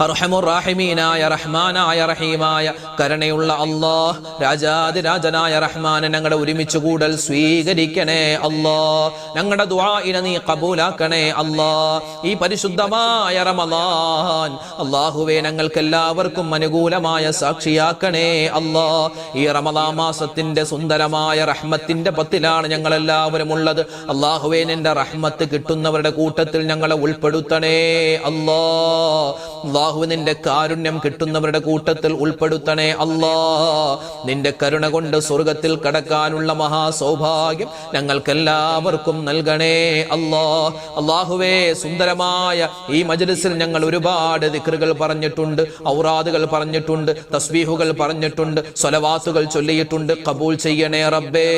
അർഹമുർ-റഹീമീനായ റഹ്മാനായ റഹീമായ കരുണയുള്ള അല്ലാഹ്, രാജാതിരാജനായ റഹ്മാനെ ഞങ്ങളുടെ ഒരുമിച്ച് കൂടൽ സ്വീകരിക്കണേ അല്ലാഹ്. ഞങ്ങളുടെ ദുആഇനെ നീ ഖബൂലാക്കണേ അല്ലാഹ്. ഈ പരിശുദ്ധമായ റമളാൻ അല്ലാഹുവേ ഞങ്ങൾക്ക് എല്ലാവർക്കും അനുകൂലമായ സാക്ഷിയാക്കണേ അല്ലാഹ്. ഈ റമളാൻ മാസത്തിന്റെ സുന്ദരമായ റഹ്മത്തിന്റെ പത്തിലാണ് ഞങ്ങൾ എല്ലാവരും ഉള്ളത്. അല്ലാഹുവേ നിന്റെ റഹ്മത്ത് കിട്ടുന്നവരുടെ കൂട്ടത്തിൽ ഞങ്ങളെ ഉൾപ്പെടുത്തണേ അല്ലാഹ്. അല്ലാഹു നിന്റെ കാരുണ്യം കിട്ടുന്നവരുടെ കൂട്ടത്തിൽ ഉൾപ്പെടുത്തണേ അല്ലാഹ്. നിന്റെ കരുണ കൊണ്ട് സ്വർഗ്ഗത്തിൽ കടക്കാനുള്ള മഹാസൗഭാഗ്യം ഞങ്ങൾക്കെല്ലാവർക്കും നൽകണേ അല്ലാഹ്. അല്ലാഹുവേ സുന്ദരമായ ഈ മജ്ലിസിൽ ഞങ്ങൾ ഒരുപാട് ദിക്റുകൾ പറഞ്ഞിട്ടുണ്ട്, ഔറാദുകൾ പറഞ്ഞിട്ടുണ്ട്, തസ്ബീഹുകൾ പറഞ്ഞിട്ടുണ്ട്, സ്വലവാത്തുകൾ ചൊല്ലിയിട്ടുണ്ട്. ഖബൂൽ ചെയ്യണേ റബ്ബേ.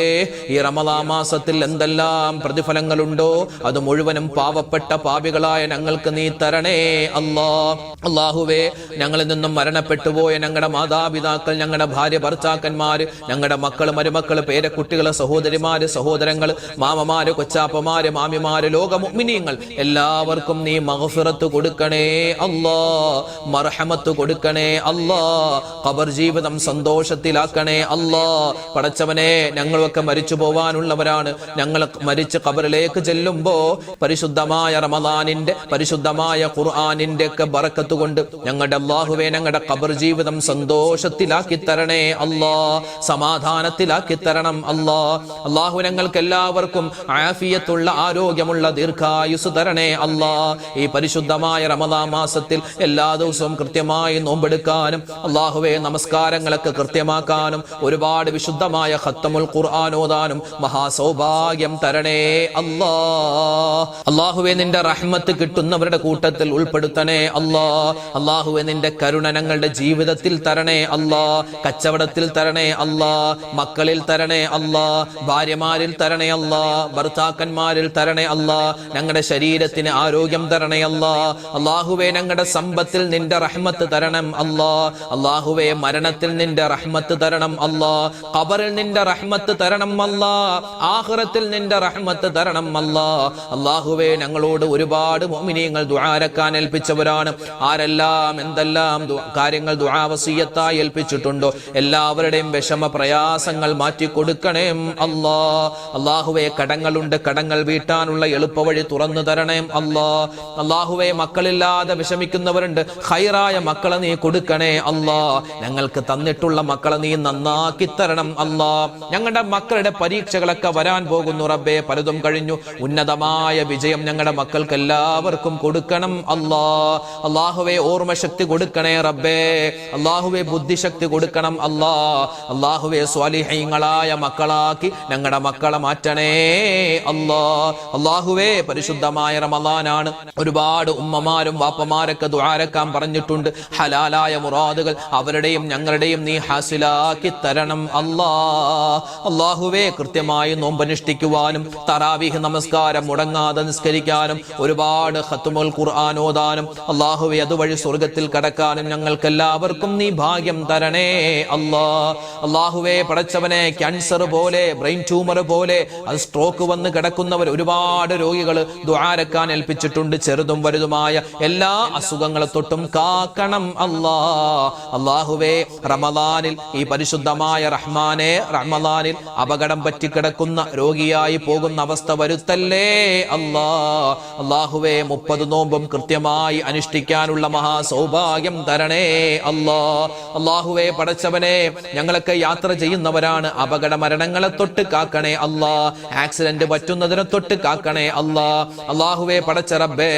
ഈ റമളാൻ മാസത്തിൽ എന്തെല്ലാം പ്രതിഫലങ്ങളുണ്ടോ അത് മുഴുവനും പാവപ്പെട്ട പാപികളായ ഞങ്ങൾക്ക് നീ തരണേ അല്ലാഹ്. അല്ലാഹുവേ ഞങ്ങളിൽ നിന്നും മരണപ്പെട്ടു പോയ ഞങ്ങളുടെ മാതാപിതാക്കൾ, ഞങ്ങളുടെ ഭാര്യ ഭർത്താക്കന്മാര്, ഞങ്ങളുടെ മക്കള് മരുമക്കള് പേരക്കുട്ടികള് സഹോദരിമാര് സഹോദരങ്ങള് മാമമാര് കൊച്ചാപ്പമാര് മാമിമാര് ലോക മുഅ്മിനീങ്ങൾ എല്ലാവർക്കും നീ മഗ്ഫിറത്ത് കൊടുക്കണേ അല്ലാഹ്. മർഹമത്ത് കൊടുക്കണേ അല്ലാഹ്. ഖബർ ജീവിതം സന്തോഷത്തിലാക്കണേ അല്ലാഹ്. പടച്ചവനെ ഞങ്ങളൊക്കെ മരിച്ചു പോവാനുള്ളവരാണ്. ഞങ്ങൾ മരിച്ച് ഖബറിലേക്ക് ചെല്ലുമ്പോ പരിശുദ്ധമായ റമളാനിന്റെ പരിശുദ്ധമായ ഖുർആനിന്റെ ഒക്കെ ബറക്കത്ത് കൊണ്ട് ഞങ്ങളുടെ അല്ലാഹുവേ ഞങ്ങളുടെ ഖബർ ജീവിതം സന്തോഷത്തിലാക്കി തരണേ അല്ലാഹ്. സമാധാനത്തിലാക്കി തരണം അല്ലാഹ്. അല്ലാഹു ഞങ്ങൾക്ക് എല്ലാവർക്കും ആഫിയത്തുള്ള ആരോഗ്യമുള്ള ദീർഘായുസ് തരണേ അല്ലാഹ്. ഈ പരിശുദ്ധമായ റമളാൻ മാസത്തിൽ എല്ലാ ദിവസവും കൃത്യമായി നോമ്പെടുക്കാനും അല്ലാഹുവേ നമസ്കാരങ്ങളൊക്കെ കൃത്യമാക്കാനും ഒരുപാട് വിശുദ്ധമായ ഖത്തമുൽ ഖുർആൻ ഓതാനും മഹാസൗഭാഗ്യം തരണേ അല്ലാഹ്. അല്ലാഹുവേ നിന്റെ റഹ്മത്ത് കിട്ടുന്നവരുടെ കൂട്ടത്തിൽ ഉൾപ്പെടുത്തണേ അല്ലാഹ്. അല്ലാഹുവേ നിന്റെ കരുണ ഞങ്ങളുടെ ജീവിതത്തിൽ തരണേ അല്ലാഹ്. കച്ചവടത്തിൽ തരണേ അല്ലാഹ്. മക്കളിൽ തരണേ അല്ലാഹ്. ഭാര്യമാരിൽ തരണേ അല്ലാഹ്. ഭർത്താക്കന്മാരിൽ തരണേ അല്ലാഹ്. ഞങ്ങളുടെ ശരീരത്തിന് ആരോഗ്യം തരണേ അല്ലാഹ്. അല്ലാഹുവേ ഞങ്ങളുടെ സമ്പത്തിൽ നിന്റെ റഹ്മത്ത് തരണം അല്ലാഹ്. അല്ലാഹുവേ മരണത്തിൽ നിന്റെ റഹ്മത്ത് തരണം അല്ലാഹ്. ഖബറിൽ നിന്റെ റഹ്മത്ത് തരണം അല്ലാഹ്. ആഖിറത്തിൽ നിന്റെ റഹ്മത്ത് തരണം അല്ലാഹ്. അല്ലാഹുവേ ഞങ്ങളോട് ഒരുപാട് മുഅ്മിനീങ്ങൾ ദുആരക്കാൻ ഏൽപ്പിച്ചവരാണ്. ആരെല്ലാം എന്തെല്ലാം കാര്യങ്ങൾ ദുആ വസിയത്തായി ഏൽപ്പിച്ചിട്ടുണ്ടോ എല്ലാവരുടെയും വിഷമ പ്രയാസങ്ങൾ മാറ്റി കൊടുക്കണേ അല്ലാഹ്. അല്ലാഹുവേ കടങ്ങളുണ്ട്, കടങ്ങൾ വീട്ടാനുള്ള എളുപ്പവഴി തുറന്നു തരണേ അല്ലാഹ്. അല്ലാഹുവേ മക്കളില്ലാതെ വിഷമിക്കുന്നവരുണ്ട്, ഖൈറായ മക്കളെ നീ കൊടുക്കണേ അല്ലാഹ്. ഞങ്ങൾക്ക് തന്നിട്ടുള്ള മക്കളെ നീ നന്നാക്കി തരണം അല്ലാഹ്. ഞങ്ങളുടെ മക്കളുടെ പരീക്ഷകളൊക്കെ വരാൻ പോകുന്നു റബ്ബേ. പലതും കഴിഞ്ഞു. ഉന്നതമായ വിജയം ഞങ്ങളുടെ മക്കൾക്ക് എല്ലാവർക്കും കൊടുക്കണം അല്ലാഹ്. അല്ലാഹുവേ ഓർമ്മശക്തി കൊടുക്കണേ റബ്ബേ. അല്ലാഹുവേ ബുദ്ധിശക്തി കൊടുക്കണം അല്ലാഹ്. അല്ലാഹുവേ സ്വാലിഹീങ്ങളായ മക്കളാക്കി ഞങ്ങളുടെ മക്കളെ മാറ്റണേ അല്ലാഹ്. അല്ലാഹുവേ പരിശുദ്ധമായ റമളാനാണ്. ഒരുപാട് ഉമ്മമാരും വാപ്പമാരൊക്കെ ദുആരക്കാൻ പറഞ്ഞിട്ടുണ്ട്. ഹലാലായ മുറാദുകൾ അവരുടെയും ഞങ്ങളുടെയും നീ ഹാസിലാക്കി തരണം അല്ലാഹ്. അല്ലാഹുവേ കൃത്യമായി നോമ്പനുഷ്ഠിക്കുവാനും തറാവീഹ് നമസ്കാരം മുടങ്ങാതെ നിസ്കരിക്കാനും ഒരുപാട് ഖത്മുൽ ഖുർആൻ ഓതാനും അല്ലാഹുവേ അതുവഴി സ്വർഗ്ഗത്തിൽ കടക്കാനും ഞങ്ങൾക്ക് എല്ലാവർക്കും നീ ഭാഗ്യം തരണേ അല്ലാഹ്. അല്ലാഹുവേ പടച്ചവനെ ക്യാൻസർ പോലെ ബ്രെയിൻ ട്യൂമർ പോലെ അത് സ്ട്രോക്ക് വന്ന് കിടക്കുന്നവർ ഒരുപാട് രോഗികൾ ദുആരക്കാൻ ഏൽപ്പിച്ചിട്ടുണ്ട്. ചെറുതും വലുതുമായ എല്ലാ അസുഖങ്ങളെ തൊട്ടും കാക്കണം അല്ലാഹ്. അല്ലാഹുവേ റമളാനിൽ ഈ പരിശുദ്ധമായ റഹ്മാനെ റമളാനിൽ അപകടം പറ്റി കിടക്കുന്ന രോഗിയായി പോകുന്ന അവസ്ഥ വരുത്തല്ലേ അല്ലാഹ്. അല്ലാഹുവേ 30 നോമ്പും കൃത്യമായി അനുഷ്ഠിക്കാനുള്ള മഹാസൗഭാഗ്യം തരണേ അല്ലാഹ്. അല്ലാഹുവേ പടച്ചവനെ ഞങ്ങളൊക്കെ യാത്ര ചെയ്യുന്നവരാണ്. അപകട മരണങ്ങളെ തൊട്ട് കാക്കണേ അല്ലാഹ്. ആക്സിഡന്റ് പറ്റുന്നതിനെ തൊട്ട് കാക്കണേ അല്ലാഹ്. അല്ലാഹുവേ പടച്ച റബ്ബേ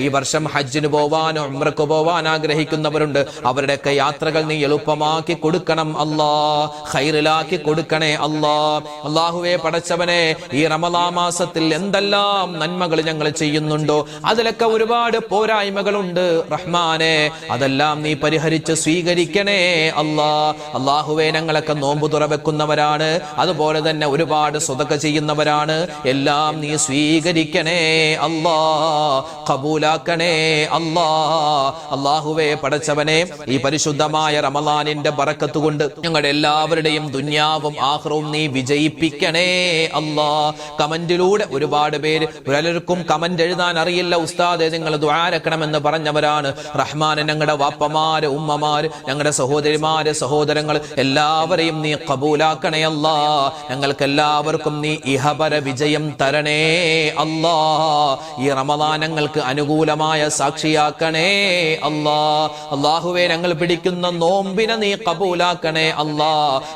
ഈ വർഷം ഹജ്ജിന് പോവാനോ ഉംറക്ക് പോവാൻ ആഗ്രഹിക്കുന്നവരുണ്ട്. അവരുടെയൊക്കെ യാത്രകൾ നീ എളുപ്പമാക്കി കൊടുക്കണം അല്ലാഹ്. ഖൈറിലാക്കി കൊടുക്കണേ അല്ലാഹ്. അല്ലാഹുവേ പടച്ചവനെ ഈ റമളാൻ മാസത്തിൽ എന്തെല്ലാം നന്മകൾ ഞങ്ങൾ ചെയ്യുന്നുണ്ടോ അതിലൊക്കെ ഒരുപാട് പോരായ്മകളുണ്ട് റഹ്മാനെ. അതെല്ലാം നീ പരിഹരിച്ച് സ്വീകരിക്കണേ അല്ലാഹ്. അല്ലാഹുവേ ഞങ്ങളൊക്കെ നോമ്പ് തുറ വെക്കുന്നവരാണ്. അതുപോലെ തന്നെ ഒരുപാട് സ്വതക്ക ചെയ്യുന്നവരാണ്. എല്ലാം നീ സ്വീകരിക്കണേ അല്ലാഹ്. ഖബൂലാക്കണേ അല്ലാഹ്. അല്ലാഹുവേ പടച്ചവനെ ഈ പരിശുദ്ധമായ റമളാനിന്റെ ബറക്കത്ത് കൊണ്ട് ഞങ്ങളുടെ എല്ലാവരുടെയും ദുനിയാവും ആഖിറവും നീ വിജയിപ്പിക്കണേ അല്ലാഹ്. കമന്റിലൂടെ ഒരുപാട് പേര് പലർക്കും കമന്റ് എഴുതാൻ അറിയില്ല ഉസ്താദേ നിങ്ങൾ ദുആരക്കണമെന്ന് പറഞ്ഞവരാണ്. റഹ്മാനെ ഞങ്ങളുടെ വാപ്പമാര് ഉമ്മമാര് ഞങ്ങളുടെ സഹോദരിമാര് സഹോദരങ്ങൾ എല്ലാവരെയും നീ ഖബൂലാക്കണേ അല്ലാ. ഞങ്ങൾക്ക് എല്ലാവർക്കും നീ ഇഹപര വിജയം തരണേ അല്ലാ. ഈ റമദാൻ ഞങ്ങൾക്ക് അനുകൂലമായ സാക്ഷിയാക്കണേ അല്ലാ. അല്ലാഹുവേ ഞങ്ങൾ പിടിക്കുന്ന നോമ്പിനെ നീ ഖബൂലാക്കണേ അല്ലാ.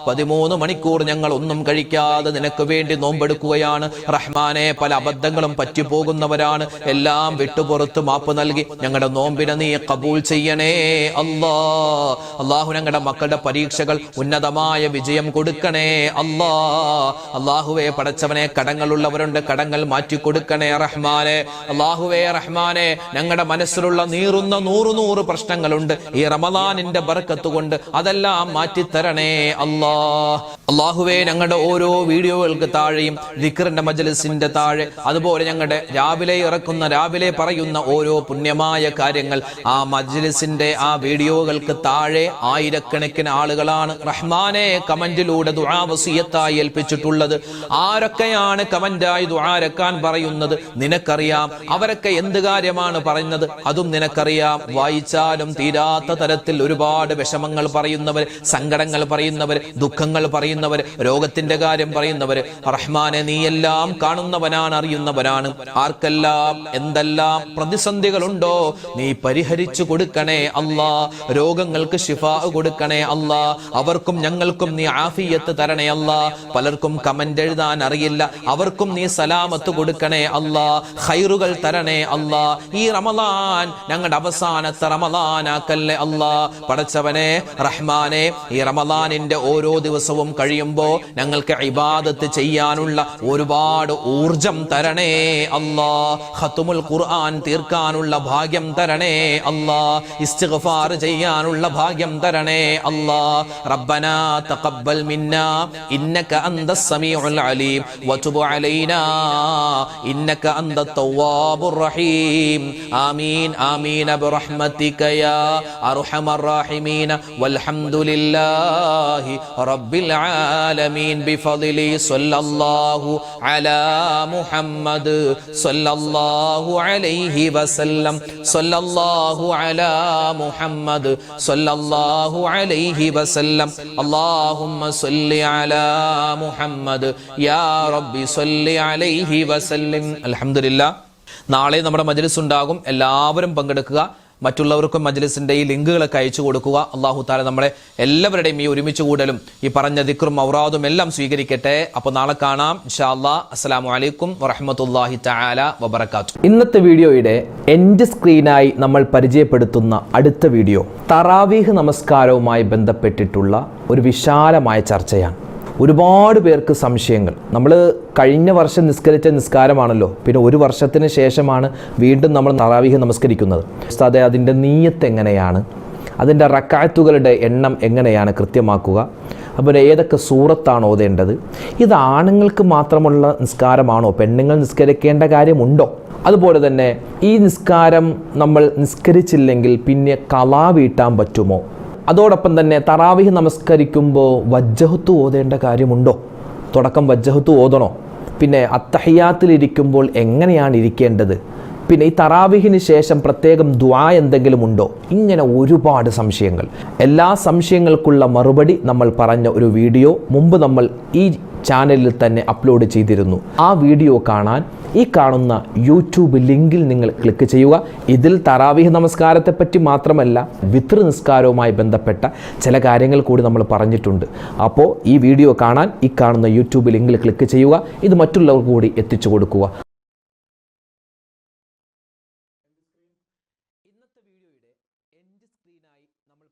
13 മണിക്കൂർ ഞങ്ങൾ ഒന്നും കഴിക്കാതെ നിനക്ക് വേണ്ടി നോമ്പെടുക്കുകയാണ് റഹ്മാനെ. പല അബദ്ധങ്ങളും പറ്റിപ്പോകുന്നവരാണ്. എല്ലാം വിട്ടുപുറത്ത് മാപ്പ് നൽകി ഞങ്ങളുടെ നോമ്പിനെ നീ ഖബൂൽ ചെയ്യണേ അല്ലാ. അല്ലാഹു ഞങ്ങളുടെ മക്കളുടെ പരീക്ഷകൾ ഉന്നതമായ വിജയം കൊടുക്കണേ അല്ലാ. അല്ലാഹുവേ പടച്ചവനെ കടങ്ങളുള്ളവരുണ്ട്, കടങ്ങൾ മാറ്റി കൊടുക്കണേ റഹ്മാനെ. അല്ലാഹുവേ റഹ്മാനെ ഞങ്ങളുടെ മനസ്സിലുള്ള നീറുന്ന 100 പ്രശ്നങ്ങളുണ്ട്. ഈ റമദാനിന്റെ ബർക്കത്ത് കൊണ്ട് അതെല്ലാം മാറ്റിത്തരണേ അല്ലാ. അല്ലാഹുവേ ഞങ്ങളുടെ ഓരോ വീഡിയോകൾക്ക് താഴെയും ദിക്റിന്റെ മജ്ലിസിന്റെ താഴെ അതുപോലെ ഞങ്ങളുടെ രാവിലെ പറയുന്ന ഓരോ പുണ്യമായ കാര്യങ്ങൾ ആ മജ്ലിസിന്റെ ആ വീഡിയോകൾക്ക് താഴെ ആയിരക്കണക്കിന് ആളുകളാണ് റഹ്മാനെ കമന്റിലൂടെ ദുആ വസിയത്തായി ഏൽപ്പിച്ചിട്ടുള്ളത്. ആരൊക്കെയാണ് കമന്റായി ദുആരക്കാൻ പറയുന്നത് നിനക്കറിയാം. അവരൊക്കെ എന്ത് കാര്യമാണ് പറയുന്നത് അതും നിനക്കറിയാം. വായിച്ചാലും തീരാത്ത തരത്തിൽ ഒരുപാട് വിഷമങ്ങൾ പറയുന്നവർ, സങ്കടങ്ങൾ പറയുന്നവർ, ദുഃഖങ്ങൾ പറയുന്നവർ, രോഗത്തിന്റെ കാര്യം പറയുന്നവർ. റഹ്മാനെ നീ എല്ലാം കാണുന്നവനാണ്, അറിയുന്നവനാണ്. ആർക്കെല്ലാം എന്തെല്ലാം പ്രതിസന്ധികളുണ്ടോ നീ പരിഹരിച്ചു കൊടുക്കണേ അല്ലാ. രോഗങ്ങൾക്ക് ശിഫാ കൊടുക്കണേ അല്ലാ. അവർക്കും ഞങ്ങൾക്കും നീ ആഫിയത്ത് തരണേ അല്ലാ. പലർക്കും കമന്റ് എഴുതാൻ അറിയില്ല, അവർക്കും നീ സലാമത്ത് കൊടുക്കണേ അല്ലാ. ഖൈറുകൾ തരണേ അല്ലാ. ഈ റമദാൻ ഞങ്ങളുടെ അവസാനത്തെ റമദാനാക്കല്ലേ അല്ലാ. പടച്ചവനെ റഹ്മാനെ ഈ റമദാനിന്റെ ഓരോ ദിവസവും കഴിയുമ്പോ ഞങ്ങൾക്ക് ഇബാദത്ത് ചെയ്യാനുള്ള ഒരുപാട് ഊർജം തരണേ അല്ലാ. ഖത്മുൽ ഖുർആൻ തീർക്കാനുള്ള ഭാഗ്യം തരണേ അല്ലാ. ഇസ്തിഗ്ഫാർ ചെയ്യാനുള്ള ഭാഗ്യം തരണേ അല്ലാ. റബ്ബനാ തഖബ്ബൽ മിന്നാ ഇന്നക അന്തസ് സമീഉൽ അലീം വതുബ് അലൈനാ ഇന്നക അന്തത് തവ്വാബുർ റഹീം. ആമീൻ ആമീൻ ബിറഹ്മതിക യാ അർഹമർ റഹീമീൻ വൽഹംദുലില്ലാഹി റബ്ബിൽ ആലമീൻ ബിഫദ്ലി സ്വല്ലല്ലാഹു അലാ മുഹമ്മദ് സ്വല്ലല്ലാഹു അലൈഹി വസല്ലം സ്വല്ലല്ലാഹു അലാ മുഹമ്മദ് സ്വല്ലല്ലാഹു അലൈഹി വസല്ലം. അല്ലാഹുമ്മ സ്വല്ലി അലാ മുഹമ്മദ് യാ റബ്ബി സ്വല്ലി അലൈഹി വസല്ലം. അൽഹംദുലില്ലാഹ്. നാളെ നമ്മുടെ മജ്ലിസ് ഉണ്ടാകും. എല്ലാവരും പങ്കെടുക്കുക. മറ്റുള്ളവർക്കും മജ്ലിസിന്റെ ഈ ലിങ്കുകളൊക്കെ അയച്ചു കൊടുക്കുക. അല്ലാഹു തആല നമ്മളെ എല്ലാവരുടെയും ഈ ഒരുമിച്ച് കൂടലും ഈ പറഞ്ഞ ദിക്റും ഔറാദും എല്ലാം സ്വീകരിക്കട്ടെ. അപ്പോൾ നാളെ കാണാം ഇൻഷാ അല്ലാഹ്. അസ്സലാമു അലൈക്കും വറഹ്മത്തുള്ളാഹി തആല വബറകാതുഹു. ഇന്നത്തെ വീഡിയോയുടെ എൻഡ് സ്ക്രീനായി നമ്മൾ പരിചയപ്പെടുത്തുന്ന അടുത്ത വീഡിയോ തറാവീഹ് നമസ്കാരവുമായി ബന്ധപ്പെട്ടിട്ടുള്ള ഒരു വിശാലമായ ചർച്ചയാണ്. ഒരുപാട് പേർക്ക് സംശയങ്ങൾ. നമ്മൾ കഴിഞ്ഞ വർഷം നിസ്കരിച്ച നിസ്കാരമാണല്ലോ, പിന്നെ ഒരു വർഷത്തിന് ശേഷമാണ് വീണ്ടും നമ്മൾ തറാവീഹ് നമസ്കരിക്കുന്നത്. ഉസ്താദേ അതിൻ്റെ നീയത്ത് എങ്ങനെയാണ്, അതിൻ്റെ റക്അത്തുകളുടെ എണ്ണം എങ്ങനെയാണ് കൃത്യമാക്കുക, അപ്പോൾ ഏതൊക്കെ സൂറത്താണ് ഓതേണ്ടത്, ഇത് ആണുങ്ങൾക്ക് മാത്രമുള്ള നിസ്കാരമാണോ, പെണ്ണുങ്ങൾ നിസ്കരിക്കേണ്ട കാര്യമുണ്ടോ, അതുപോലെ തന്നെ ഈ നിസ്കാരം നമ്മൾ നിസ്കരിച്ചില്ലെങ്കിൽ പിന്നെ ഖളാ വീട്ടാൻ പറ്റുമോ, അതോടൊപ്പം തന്നെ തറാവീഹ് നമസ്കരിക്കുമ്പോൾ വജ്ജഹത്ത് ഓതേണ്ട കാര്യമുണ്ടോ, തുടക്കം വജ്ജഹത്ത് ഓതണോ, പിന്നെ അത്തഹിയാത്തിലിരിക്കുമ്പോൾ എങ്ങനെയാണ് ഇരിക്കേണ്ടത്, പിന്നെ ഈ തറാവീഹിന് ശേഷം പ്രത്യേകം ദുആ എന്തെങ്കിലും ഉണ്ടോ, ഇങ്ങനെ ഒരുപാട് സംശയങ്ങൾ. എല്ലാ സംശയങ്ങൾക്കുള്ള മറുപടി നമ്മൾ പറഞ്ഞ ഒരു വീഡിയോ മുമ്പ് നമ്മൾ ഈ ചാനലിൽ തന്നെ അപ്ലോഡ് ചെയ്തിരുന്നു. ആ വീഡിയോ കാണാൻ ഈ കാണുന്ന യൂട്യൂബ് ലിങ്കിൽ നിങ്ങൾ ക്ലിക്ക് ചെയ്യുക. ഇതിൽ തറാവീഹ് നമസ്കാരത്തെപ്പറ്റി മാത്രമല്ല വിത്ർ നിസ്കാരവുമായി ബന്ധപ്പെട്ട ചില കാര്യങ്ങൾ കൂടി നമ്മൾ പറഞ്ഞിട്ടുണ്ട്. അപ്പോൾ ഈ വീഡിയോ കാണാൻ ഈ കാണുന്ന യൂട്യൂബ് ലിങ്കിൽ ക്ലിക്ക് ചെയ്യുക. ഇത് മറ്റുള്ളവർക്ക് കൂടി എത്തിച്ചു കൊടുക്കുക.